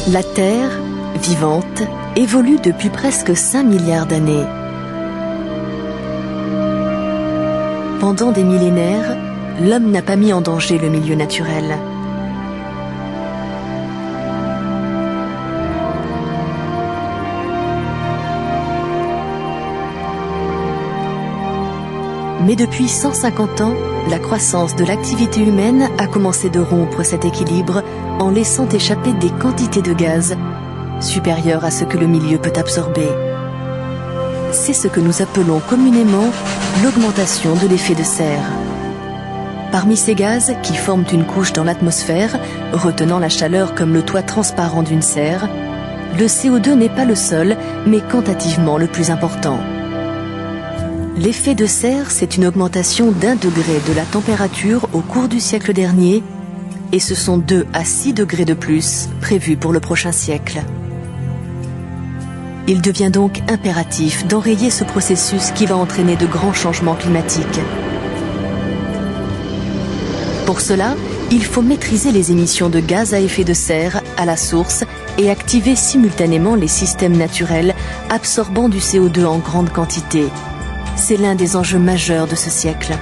La Terre, vivante, évolue depuis presque 5 milliards d'années. Pendant des millénaires, l'homme n'a pas mis en danger le milieu naturel. Mais depuis 150 ans, la croissance de l'activité humaine a commencé de rompre cet équilibre en laissant échapper des quantités de gaz supérieures à ce que le milieu peut absorber. C'est ce que nous appelons communément l'augmentation de l'effet de serre. Parmi ces gaz, qui forment une couche dans l'atmosphère, retenant la chaleur comme le toit transparent d'une serre, le CO2 n'est pas le seul, mais quantitativement le plus important. L'effet de serre, c'est une augmentation d'1 degré de la température au cours du siècle dernier, et ce sont 2 à 6 degrés de plus prévus pour le prochain siècle. Il devient donc impératif d'enrayer ce processus qui va entraîner de grands changements climatiques. Pour cela, il faut maîtriser les émissions de gaz à effet de serre à la source et activer simultanément les systèmes naturels absorbant du CO2 en grande quantité. C'est l'un des enjeux majeurs de ce siècle.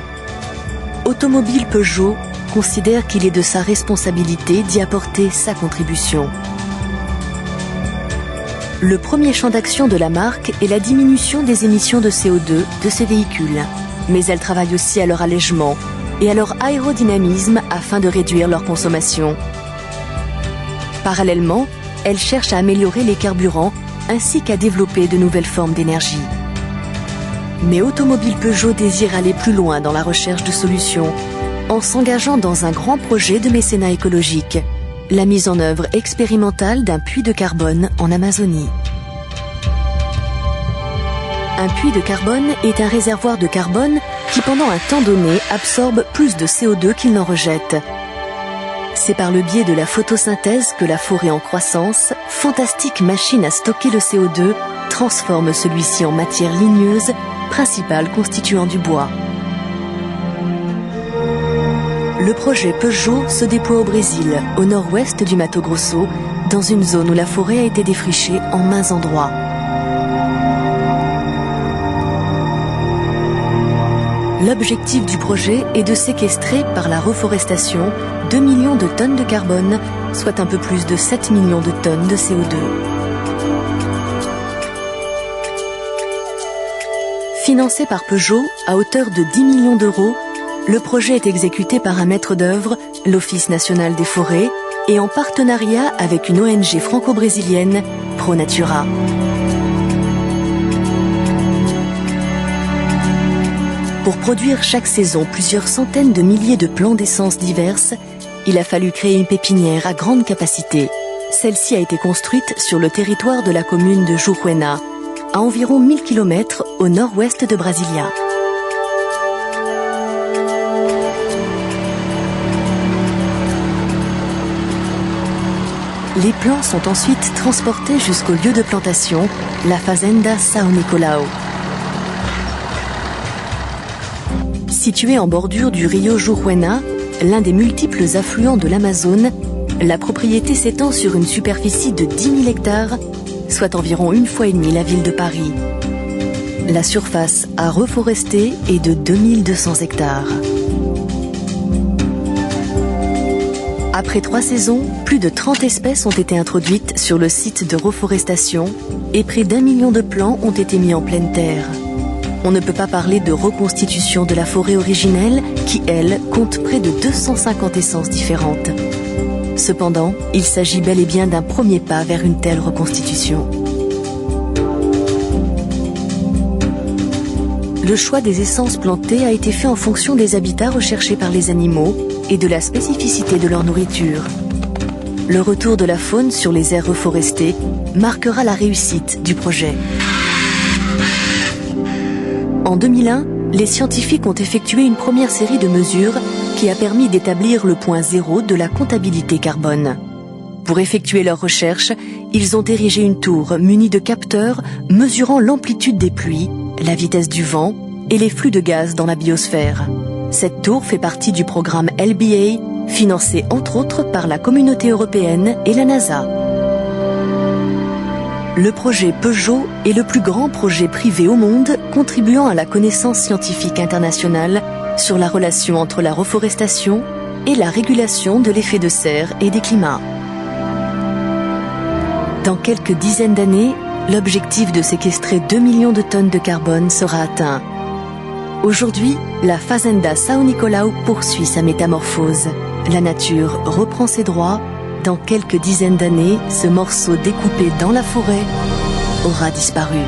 Automobile Peugeot considère qu'il est de sa responsabilité d'y apporter sa contribution. Le premier champ d'action de la marque est la diminution des émissions de CO2 de ses véhicules. Mais elle travaille aussi à leur allègement et à leur aérodynamisme afin de réduire leur consommation. Parallèlement, elle cherche à améliorer les carburants ainsi qu'à développer de nouvelles formes d'énergie. Mais Automobile Peugeot désire aller plus loin dans la recherche de solutions en s'engageant dans un grand projet de mécénat écologique, la mise en œuvre expérimentale d'un puits de carbone en Amazonie. Un puits de carbone est un réservoir de carbone qui, pendant un temps donné, absorbe plus de CO2 qu'il n'en rejette. C'est par le biais de la photosynthèse que la forêt en croissance, fantastique machine à stocker le CO2, transforme celui-ci en matière ligneuse, principal constituant du bois. Le projet Peugeot se déploie au Brésil, au nord-ouest du Mato Grosso, dans une zone où la forêt a été défrichée en maints endroits. L'objectif du projet est de séquestrer par la reforestation 2 millions de tonnes de carbone, soit un peu plus de 7 millions de tonnes de CO2. Financé par Peugeot à hauteur de 10 millions d'euros, le projet est exécuté par un maître d'œuvre, l'Office national des forêts, et en partenariat avec une ONG franco-brésilienne, ProNatura. Pour produire chaque saison plusieurs centaines de milliers de plants d'essence diverses, il a fallu créer une pépinière à grande capacité. Celle-ci a été construite sur le territoire de la commune de Juruena, à environ 1000 km au nord-ouest de Brasilia. Les plants sont ensuite transportés jusqu'au lieu de plantation, la Fazenda São Nicolau. Située en bordure du Rio Juruena, l'un des multiples affluents de l'Amazone, la propriété s'étend sur une superficie de 10 000 hectares, soit environ 1,5 fois la ville de Paris. La surface à reforester est de 2200 hectares. Après 3 saisons, plus de 30 espèces ont été introduites sur le site de reforestation et près d'1 million de plants ont été mis en pleine terre. On ne peut pas parler de reconstitution de la forêt originelle qui, elle, compte près de 250 essences différentes. Cependant, il s'agit bel et bien d'un premier pas vers une telle reconstitution. Le choix des essences plantées a été fait en fonction des habitats recherchés par les animaux et de la spécificité de leur nourriture. Le retour de la faune sur les aires reforestées marquera la réussite du projet. En 2001, les scientifiques ont effectué une première série de mesures qui a permis d'établir le point zéro de la comptabilité carbone. Pour effectuer leurs recherches, ils ont érigé une tour munie de capteurs mesurant l'amplitude des pluies, la vitesse du vent et les flux de gaz dans la biosphère. Cette tour fait partie du programme LBA, financé entre autres par la Communauté européenne et la NASA. Le projet Peugeot est le plus grand projet privé au monde contribuant à la connaissance scientifique internationale sur la relation entre la reforestation et la régulation de l'effet de serre et des climats. Dans quelques dizaines d'années, l'objectif de séquestrer 2 millions de tonnes de carbone sera atteint. Aujourd'hui, la Fazenda São Nicolau poursuit sa métamorphose. La nature reprend ses droits. Dans quelques dizaines d'années, ce morceau découpé dans la forêt aura disparu.